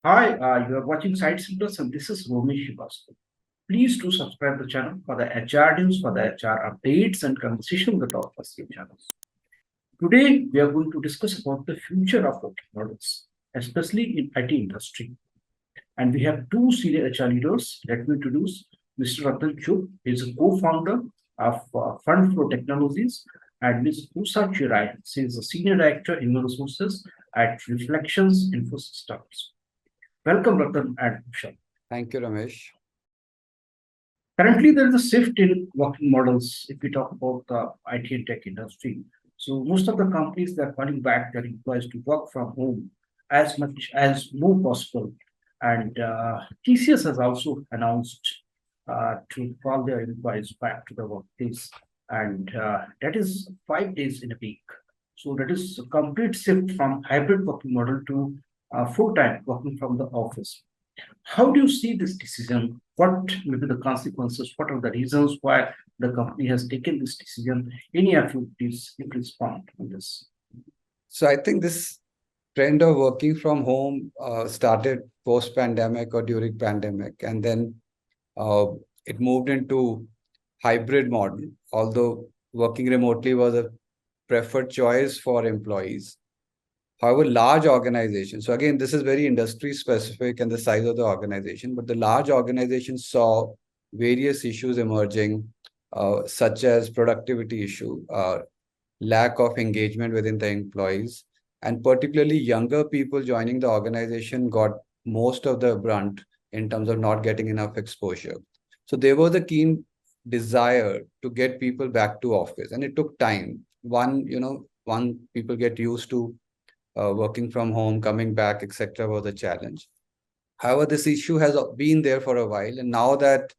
Hi, you are watching SightsIn and this is Romesh Srivastava. Please do subscribe the channel for the HR news, for the HR updates and conversation with our first channels. Today, we are going to discuss about the future of working models, especially in IT industry. And we have two senior HR leaders. Let me introduce Mr. Ratan Chuk. He is a co-founder of Fund Flow Technologies, and Ms. Usha Chirai. She is a senior director in human resources at Reflections Infosystems. Welcome, Ratan and Usha. Thank you, Ramesh. Currently, there is a shift in working models if we talk about the IT and tech industry. So most of the companies that are calling back their employees to work from home as much as more possible. And TCS has also announced to call their employees back to the workplace. And that is 5 days in a week. So that is a complete shift from hybrid working model to full-time working from the office. How do you see this decision? What may be the consequences? What are the reasons why the company has taken this decision? Any of you please respond on this? So I think this trend of working from home started post-pandemic or during pandemic, and then uh, it moved into hybrid model, although working remotely was a preferred choice for employees. However, large organizations, so again, this is very industry specific and the size of the organization, but the large organizations saw various issues emerging, such as productivity issue, lack of engagement within the employees, and particularly younger people joining the organization got most of the brunt in terms of not getting enough exposure. So there was a keen desire to get people back to office, and it took time. One, people get used to working from home, coming back, etc., was a challenge. However, this issue has been there for a while, and now that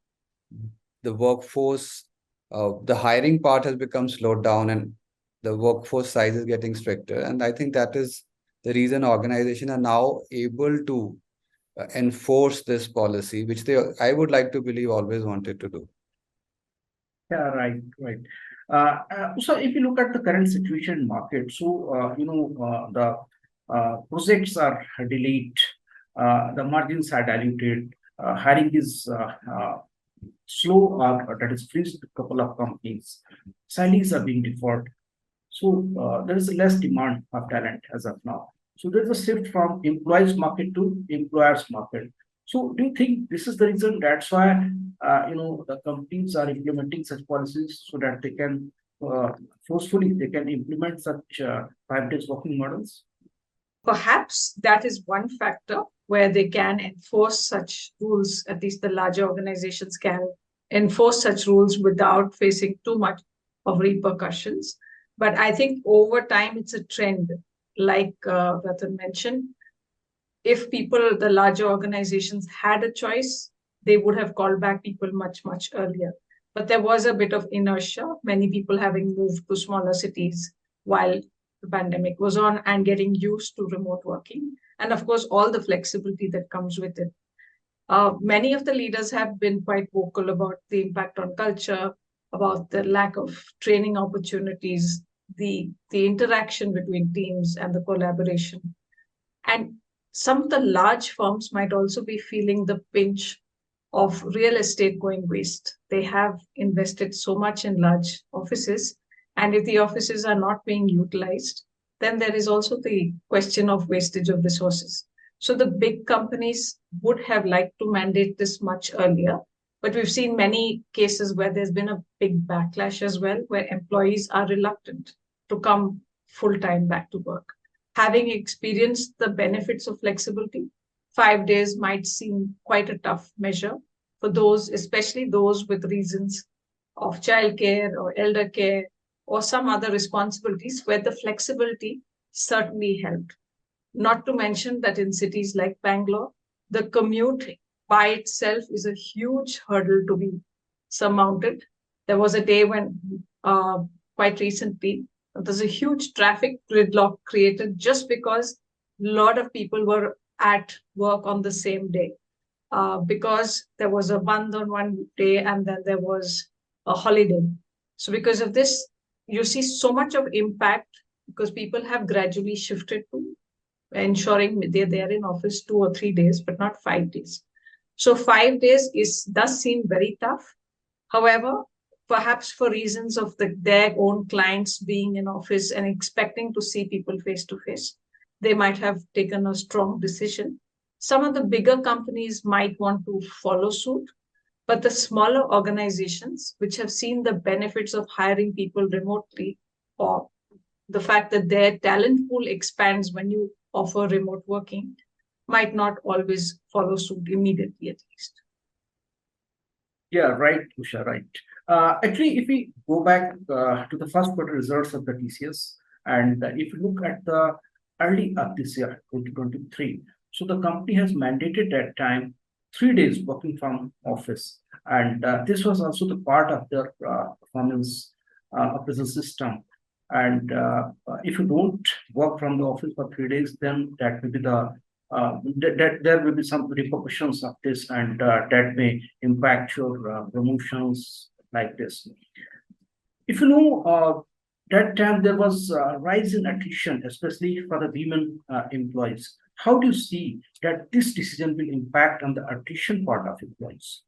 the workforce, the hiring part has become slowed down, and the workforce size is getting stricter. And I think that is the reason organizations are now able to enforce this policy, which I would like to believe, always wanted to do. Yeah, right, right. So if you look at the current situation in market, so the projects are delayed, the margins are diluted, hiring is slow or that is freezed a couple of companies, salaries are being deferred. So there is less demand of talent as of now. So there's a shift from employees market to employers market. So do you think this is the reason? That's why the companies are implementing such policies so that they can forcefully they can implement such 5 days working models. Perhaps that is one factor where they can enforce such rules, at least the larger organizations can enforce such rules without facing too much of repercussions. But I think over time, it's a trend, like Ratan mentioned. If people, the larger organizations, had a choice, they would have called back people much, much earlier. But there was a bit of inertia, many people having moved to smaller cities while the pandemic was on and getting used to remote working. And of course, all the flexibility that comes with it. Many of the leaders have been quite vocal about the impact on culture, about the lack of training opportunities, the interaction between teams and the collaboration. And some of the large firms might also be feeling the pinch of real estate going waste. They have invested so much in large offices, and if the offices are not being utilized, then there is also the question of wastage of resources. So the big companies would have liked to mandate this much earlier, but we've seen many cases where there's been a big backlash as well, where employees are reluctant to come full time back to work. Having experienced the benefits of flexibility, 5 days might seem quite a tough measure for those, especially those with reasons of childcare or elder care or some other responsibilities where the flexibility certainly helped. Not to mention that in cities like Bangalore, the commute by itself is a huge hurdle to be surmounted. There was a day when, quite recently, there's a huge traffic gridlock created just because a lot of people were at work on the same day. Because there was a band on one day and then there was a holiday. So because of this, you see so much of impact because people have gradually shifted to ensuring they're there in office 2 or 3 days, but not 5 days. So 5 days does seem very tough. However, perhaps for reasons of their own clients being in office and expecting to see people face to face, they might have taken a strong decision. Some of the bigger companies might want to follow suit, but the smaller organizations, which have seen the benefits of hiring people remotely, or the fact that their talent pool expands when you offer remote working, might not always follow suit immediately, at least. Yeah, right, Usha, right. Actually, if we go back to the first quarter results of the TCS, and if you look at the early of this year, 2023, so the company has mandated that time 3 days working from office, and this was also the part of their performance of business system. And if you don't work from the office for 3 days, then that will be that there will be some repercussions of this, and that may impact your promotions like this. If you know, that time there was a rise in attrition, especially for the women employees. How do you see that this decision will impact on the attrition part of employees?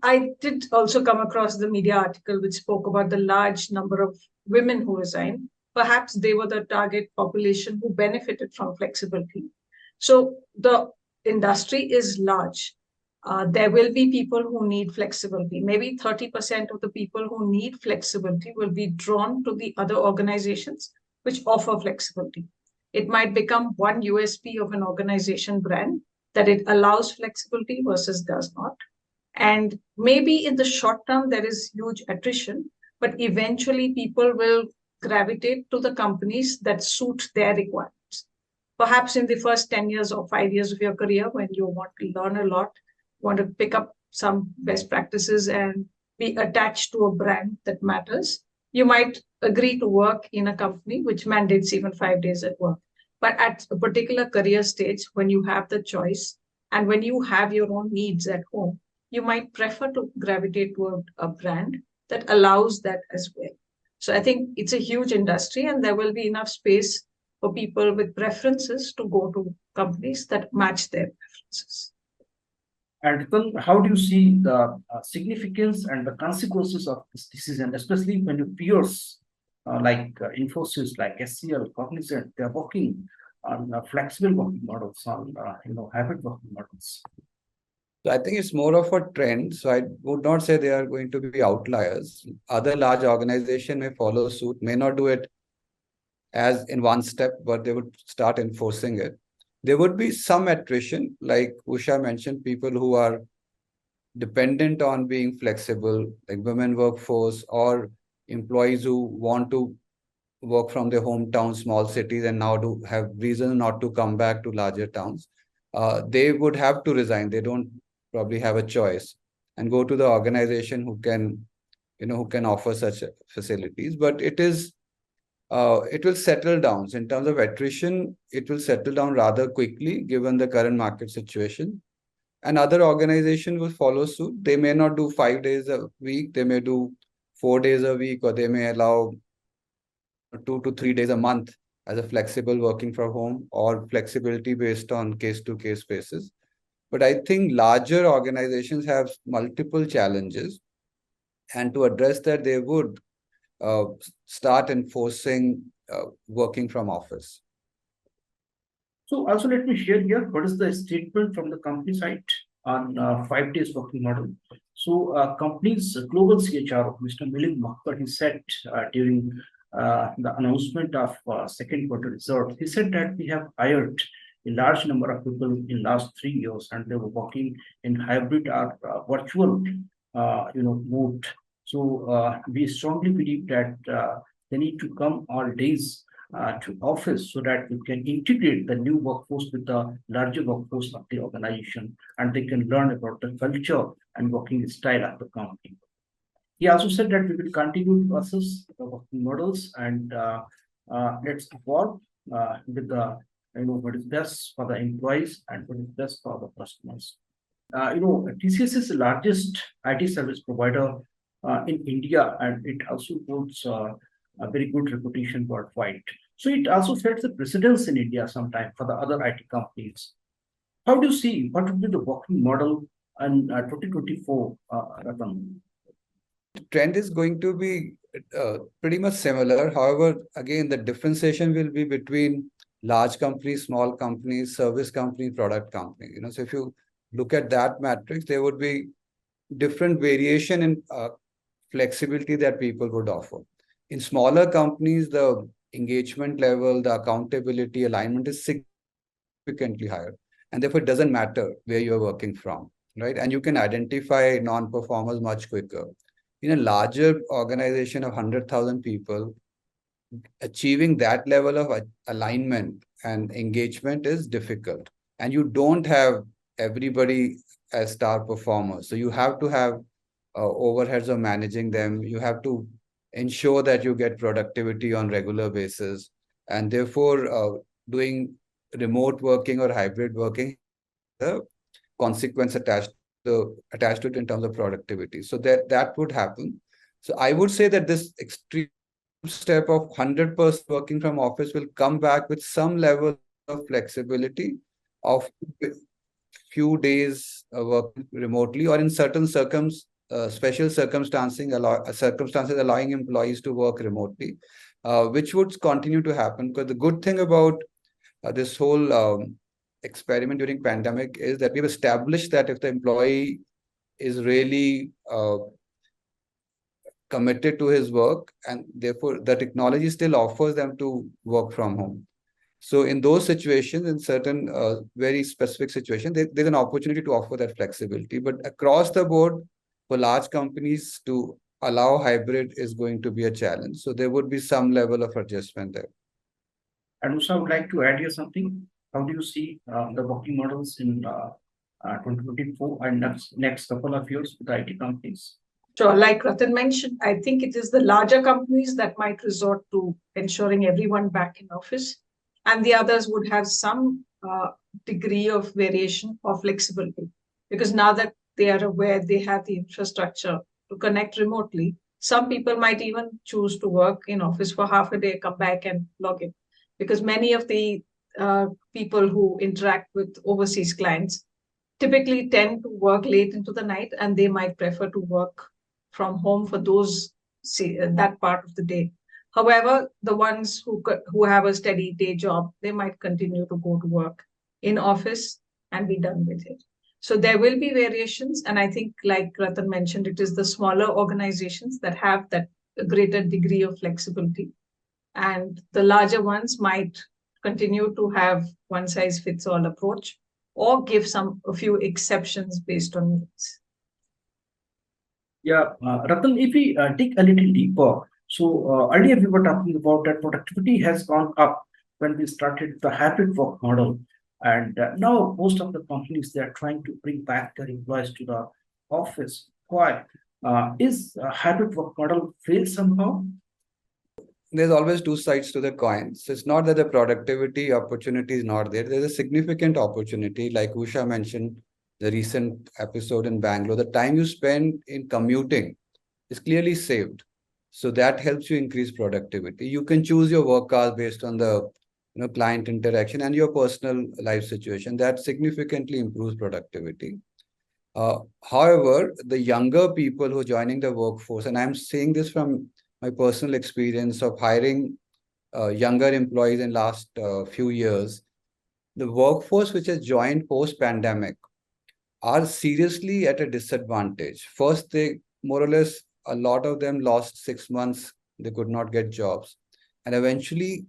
I did also come across the media article which spoke about the large number of women who resigned. Perhaps they were the target population who benefited from flexibility. So the industry is large. There will be people who need flexibility. Maybe 30% of the people who need flexibility will be drawn to the other organizations which offer flexibility. It might become one USP of an organization brand that it allows flexibility versus does not. And maybe in the short term, there is huge attrition, but eventually people will gravitate to the companies that suit their requirements. Perhaps in the first 10 years or 5 years of your career, when you want to learn a lot, want to pick up some best practices and be attached to a brand that matters, you might agree to work in a company which mandates even 5 days at work. But at a particular career stage, when you have the choice and when you have your own needs at home, you might prefer to gravitate toward a brand that allows that as well. So I think it's a huge industry, and there will be enough space for people with preferences to go to companies that match their preferences. And then how do you see the significance and the consequences of this decision, especially when your peers like Infosys, like SCL, Cognizant, they're working on flexible working models, on hybrid working models? So I think it's more of a trend. So I would not say they are going to be outliers. Other large organizations may follow suit, may not do it as in one step, but they would start enforcing it. There would be some attrition, like Usha mentioned, people who are dependent on being flexible, like women workforce or employees who want to work from their hometown, small cities, and now do have reason not to come back to larger towns. They would have to resign. They don't probably have a choice and go to the organization who can offer such facilities. But it will settle down. So in terms of attrition, it will settle down rather quickly given the current market situation. And other organizations will follow suit. They may not do 5 days a week. They may do 4 days a week, or they may allow 2 to 3 days a month as a flexible working from home or flexibility based on case-to-case basis. But I think larger organizations have multiple challenges. And to address that, they would start enforcing working from office. So also let me share here what is the statement from the company side on 5 days working model. So company's global CHRO, Mr. Milind Makkad, he said during the announcement of second quarter results, he said that we have hired a large number of people in last 3 years, and they were working in hybrid or virtual mode. So we strongly believe that they need to come all days to office so that we can integrate the new workforce with the larger workforce of the organization, and they can learn about the culture and working style of the company. He also said that we will continue to assess the working models and let's evolve with the what is best for the employees and what is best for the customers. TCS is the largest IT service provider in India, and it also holds a very good reputation worldwide. So it also sets the precedence in India sometime for the other IT companies. How do you see what would be the working model in 2024, Ratan? The trend is going to be pretty much similar. However, again, the differentiation will be between large companies, small companies, service company, product company. So if you look at that matrix, there would be different variation in flexibility that people would offer. In smaller companies, the engagement level, the accountability, alignment is significantly higher. And therefore, it doesn't matter where you're working from, right? And you can identify non-performers much quicker. In a larger organization of 100,000 people, achieving that level of alignment and engagement is difficult. And you don't have everybody as star performers. So you have to have overheads of managing them. You have to ensure that you get productivity on regular basis. And therefore, doing remote working or hybrid working, the consequence attached to it in terms of productivity. So that would happen. So I would say that this extreme step of 100% working from office will come back with some level of flexibility of few days working remotely, or in certain special circumstances allowing employees to work remotely, which would continue to happen. Because the good thing about this whole experiment during pandemic is that we've established that if the employee is really committed to his work, and therefore the technology still offers them to work from home. So in those situations, in certain very specific situations, there's an opportunity to offer that flexibility. But across the board, for large companies to allow hybrid is going to be a challenge. So there would be some level of adjustment there. And also, I would like to add here something. How do you see the working models in 2024 and next couple of years with IT companies? So, like Ratan mentioned, I think it is the larger companies that might resort to ensuring everyone back in office, and the others would have some degree of variation or flexibility. Because now that they are aware they have the infrastructure to connect remotely, some people might even choose to work in office for half a day, come back and log in. Because many of the people who interact with overseas clients typically tend to work late into the night, and they might prefer to work from home for that part of the day. However, the ones who have a steady day job, they might continue to go to work in office and be done with it. So there will be variations, and I think, like Ratan mentioned, it is the smaller organizations that have that greater degree of flexibility, and the larger ones might continue to have one size fits all approach, or give a few exceptions based on needs. Yeah, Ratan, if we dig a little deeper, so earlier we were talking about that productivity has gone up when we started the hybrid work model, and now most of the companies, they are trying to bring back their employees to the office. Why? Is a hybrid work model fail somehow? There's always two sides to the coin. So it's not that the productivity opportunity is not there. There's a significant opportunity, like Usha mentioned, the recent episode in Bangalore. The time you spend in commuting is clearly saved. So that helps you increase productivity. You can choose your work hours based on the client interaction and your personal life situation. That significantly improves productivity. However, the younger people who are joining the workforce, and I'm saying this from my personal experience of hiring younger employees in last few years, the workforce which has joined post-pandemic are seriously at a disadvantage. First, they more or less, a lot of them lost 6 months. They could not get jobs. And eventually,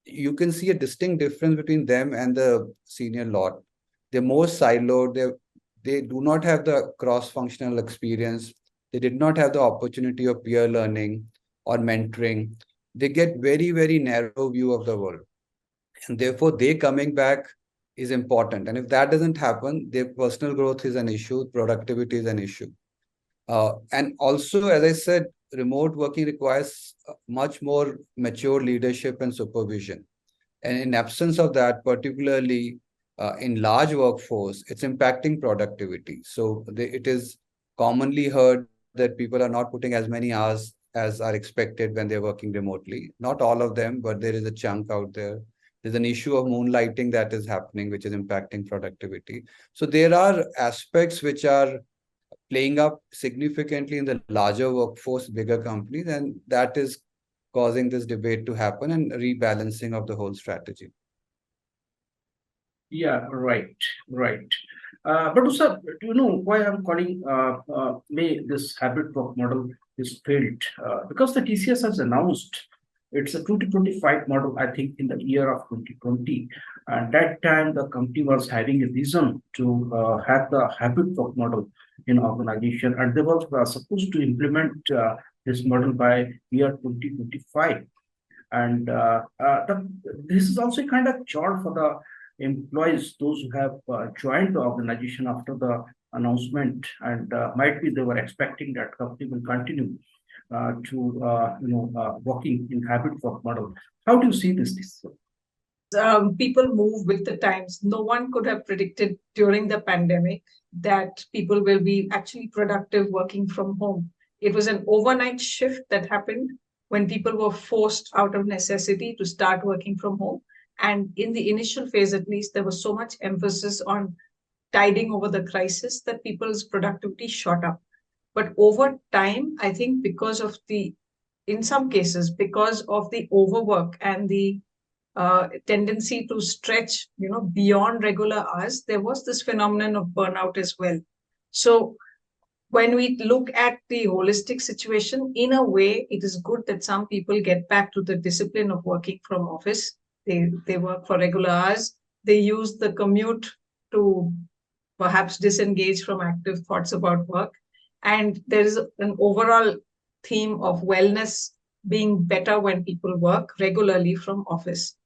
you can see a distinct difference between them and the senior lot. They're more siloed. They do not have the cross-functional experience. They did not have the opportunity of peer learning or mentoring. They get very, very narrow view of the world. And therefore, they coming back is important. And if that doesn't happen, their personal growth is an issue, productivity is an issue. And also, as I said, remote working requires much more mature leadership and supervision. And in absence of that, particularly in large workforce, it's impacting productivity. So it is commonly heard that people are not putting as many hours as are expected when they're working remotely. Not all of them, but there is a chunk out there. There's an issue of moonlighting that is happening, which is impacting productivity. So there are aspects which are playing up significantly in the larger workforce, bigger companies, and that is causing this debate to happen and rebalancing of the whole strategy. Yeah, right, right. But sir, do you know why I'm calling may this hybrid work model is failed? Because the TCS has announced it's a 2025 model, I think, in the year of 2020. And that time the company was having a vision to have the hybrid work model in organization, and they were supposed to implement this model by year 2025. And this is also a kind of chart for the employees, those who have joined the organization after the announcement, and might be they were expecting that company will continue to working in hybrid work model. How do you see this? People move with the times. No one could have predicted during the pandemic that people will be actually productive working from home. It was an overnight shift that happened when people were forced out of necessity to start working from home. And in the initial phase, at least, there was so much emphasis on tiding over the crisis that people's productivity shot up. But over time, I think in some cases, because of the overwork and the tendency to stretch, beyond regular hours, there was this phenomenon of burnout as well. So when we look at the holistic situation, in a way, it is good that some people get back to the discipline of working from office. They work for regular hours. They use the commute to perhaps disengage from active thoughts about work. And there is an overall theme of wellness being better when people work regularly from office.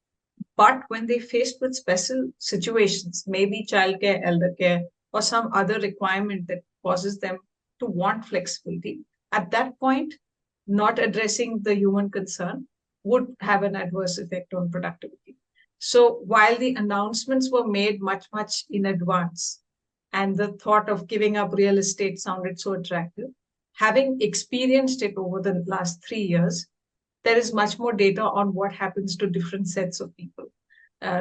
But when they're faced with special situations, maybe childcare, elder care, or some other requirement that causes them to want flexibility, at that point, not addressing the human concern would have an adverse effect on productivity. So while the announcements were made much, much in advance, and the thought of giving up real estate sounded so attractive, having experienced it over the last 3 years, there is much more data on what happens to different sets of people.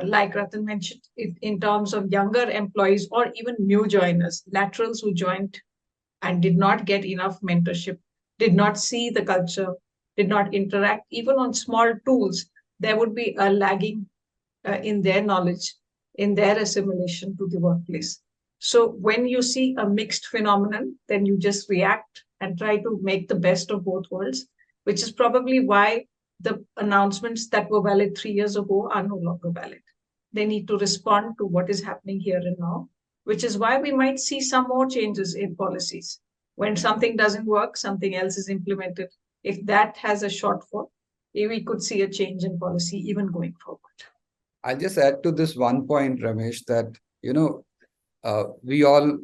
Like Ratan mentioned, in terms of younger employees or even new joiners, laterals who joined and did not get enough mentorship, did not see the culture, did not interact, even on small tools, there would be a lagging in their knowledge, in their assimilation to the workplace. So when you see a mixed phenomenon, then you just react and try to make the best of both worlds, which is probably why the announcements that were valid 3 years ago are no longer valid. They need to respond to what is happening here and now, which is why we might see some more changes in policies. When something doesn't work, something else is implemented. If that has a shortfall, we could see a change in policy even going forward. I'll just add to this one point, Ramesh, that, we all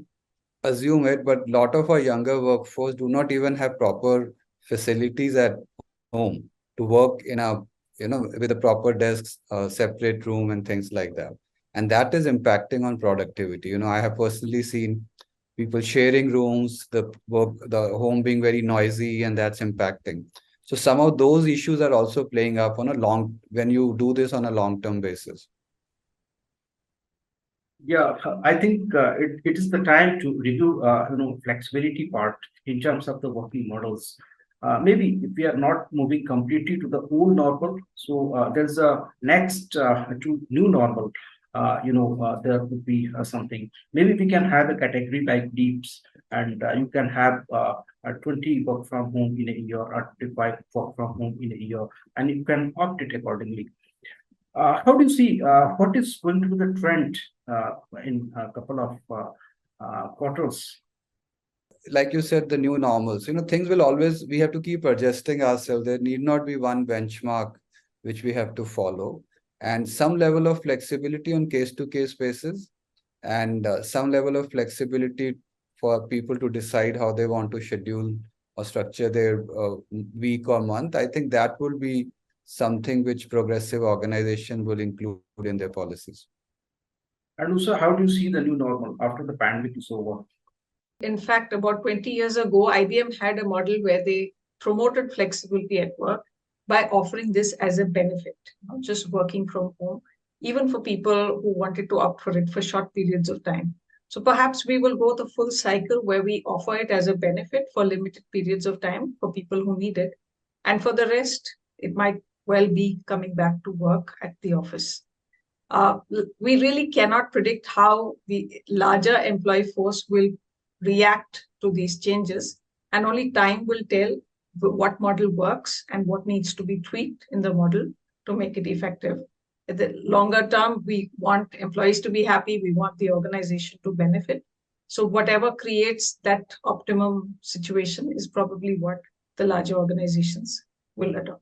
assume it, but a lot of our younger workforce do not even have proper facilities at home to work in with a proper desks, separate room and things like that. And that is impacting on productivity. I have personally seen people sharing rooms, the home being very noisy, and that's impacting. So some of those issues are also playing up when you do this on a long-term basis. Yeah, I think it is the time to review, flexibility part in terms of the working models. Maybe if we are not moving completely to the old normal, so there's a next to new normal. There could be something. Maybe we can have a category like deeps, and you can have 20 work from home in a year or 25 work from home in a year, and you can opt it accordingly. How do you see what is going to be the trend in a couple of quarters? Like you said, the new normals, things will always, we have to keep adjusting ourselves. There need not be one benchmark which we have to follow, and some level of flexibility on case-to-case basis, and some level of flexibility for people to decide how they want to schedule or structure their week or month. I think that will be something which progressive organization will include in their policies. And also, how do you see the new normal after the pandemic is over? In fact, about 20 years ago, IBM had a model where they promoted flexibility at work by offering this as a benefit, not just working from home, even for people who wanted to opt for it for short periods of time. So perhaps we will go the full cycle where we offer it as a benefit for limited periods of time for people who need it. And for the rest, it might well be coming back to work at the office. We really cannot predict how the larger employee force will react to these changes, and only time will tell what model works and what needs to be tweaked in the model to make it effective. In the longer term, we want employees to be happy, we want the organization to benefit. So whatever creates that optimum situation is probably what the larger organizations will adopt.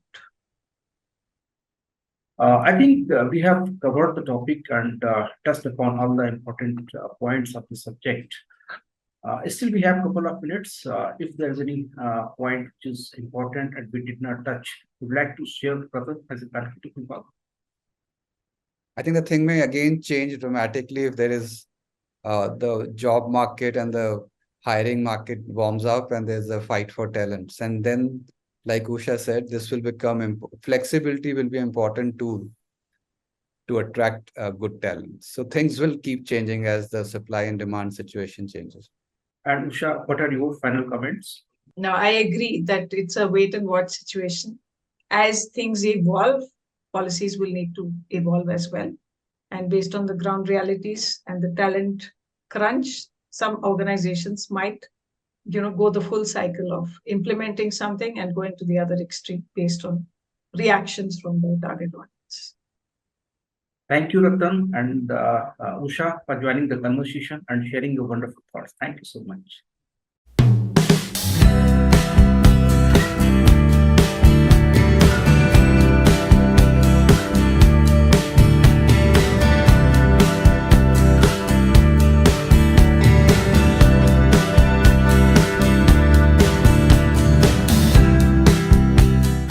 I think we have covered the topic and touched upon all the important points of the subject. Still, we have a couple of minutes. If there is any point which is important and we did not touch, would like to share further as a concluding remark. I think the thing may again change dramatically if there is the job market and the hiring market warms up and there's a fight for talents. And then, like Usha said, this will become flexibility will be important to attract good talent. So things will keep changing as the supply and demand situation changes. And Usha, what are your final comments? No, I agree that it's a wait and watch situation. As things evolve, policies will need to evolve as well. And based on the ground realities and the talent crunch, some organizations might, go the full cycle of implementing something and going to the other extreme based on reactions from their target audience. Thank you, Ratan and Usha, for joining the conversation and sharing your wonderful thoughts. Thank you so much.